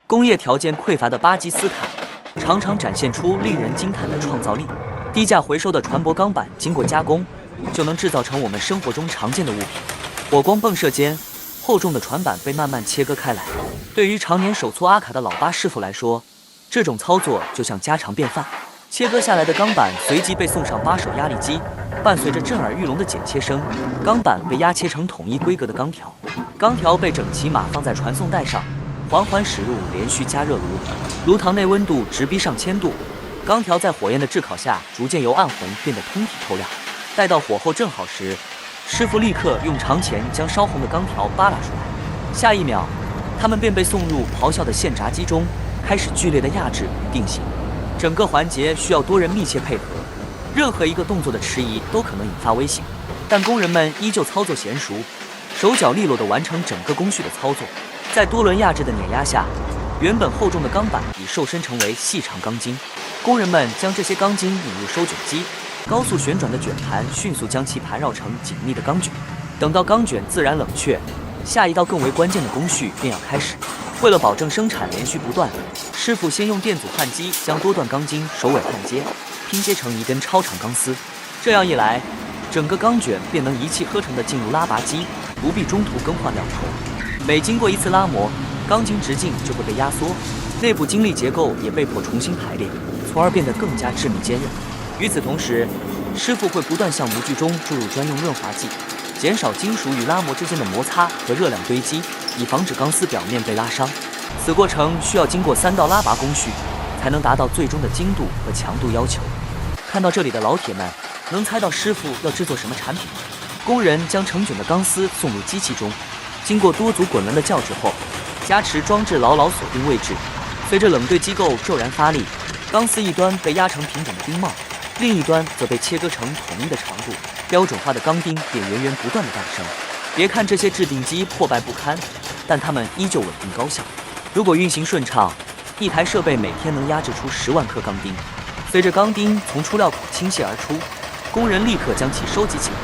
工业条件匮乏的巴基斯坦，常常展现出令人惊叹的创造力。低价回收的船舶钢板，经过加工，就能制造成我们生活中常见的物品。火光迸射间，厚重的船板被慢慢切割开来。对于常年手搓阿卡的老巴师傅来说，这种操作就像家常便饭。切割下来的钢板随即被送上8手压力机，伴随着震耳欲聋的剪切声，钢板被压切成统一规格的钢条。钢条被整齐码放在传送带上，缓缓驶入连续加热炉，炉膛内温度直逼上1000度，钢条在火焰的炙烤下逐渐由暗红变得通体透亮。待到火候正好时，师傅立刻用长钳将烧红的钢条扒拉出来，下一秒，它们便被送入咆哮的现炸机中，开始剧烈的压制与定型。整个环节需要多人密切配合，任何一个动作的迟疑都可能引发危险，但工人们依旧操作娴熟，手脚利落地完成整个工序的操作。在多轮压制的碾压下，原本厚重的钢板已瘦身成为细长钢筋。工人们将这些钢筋引入收卷机，高速旋转的卷盘迅速将其盘绕成紧密的钢卷。等到钢卷自然冷却，下一道更为关键的工序便要开始。为了保证生产连续不断，师傅先用电阻焊机将多段钢筋首尾焊接，拼接成一根超长钢丝。这样一来，整个钢卷便能一气呵成地进入拉拔机，不必中途更换料头。每经过一次拉磨，钢筋直径就会被压缩，内部晶粒结构也被迫重新排列，从而变得更加致密坚韧。与此同时，师傅会不断向模具中注入专用润滑剂，减少金属与拉模之间的摩擦和热量堆积，以防止钢丝表面被拉伤。此过程需要经过3道拉拔工序，才能达到最终的精度和强度要求。看到这里的老铁们，能猜到师傅要制作什么产品吗？工人将成卷的钢丝送入机器中，经过多组滚轮的校制后，加持装置牢牢锁定位置。随着冷对机构骤然发力，钢丝一端被压成平整的钉帽，另一端则被切割成统一的长度，标准化的钢钉便源源不断的诞生。别看这些制定机破败不堪，但它们依旧稳定高效。如果运行顺畅，一台设备每天能压制出10万颗钢钉。随着钢钉从出料口倾泻而出，工人立刻将其收集起来。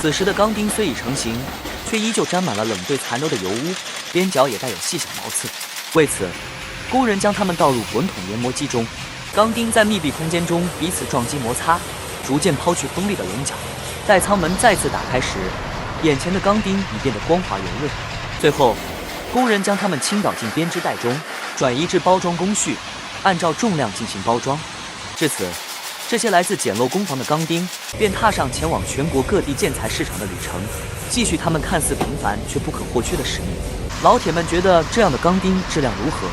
此时的钢钉虽已成型，却依旧沾满了冷对残留的油污，边角也带有细小毛刺。为此，工人将它们倒入滚筒研磨机中，钢钉在密闭空间中彼此撞击摩擦，逐渐抛去锋利的棱角。待舱门再次打开时，眼前的钢钉已变得光滑圆润。最后，工人将它们倾倒进编织袋中，转移至包装工序，按照重量进行包装。至此，这些来自简陋工坊的钢钉便踏上前往全国各地建材市场的旅程，继续他们看似平凡却不可或缺的使命。老铁们觉得这样的钢钉质量如何？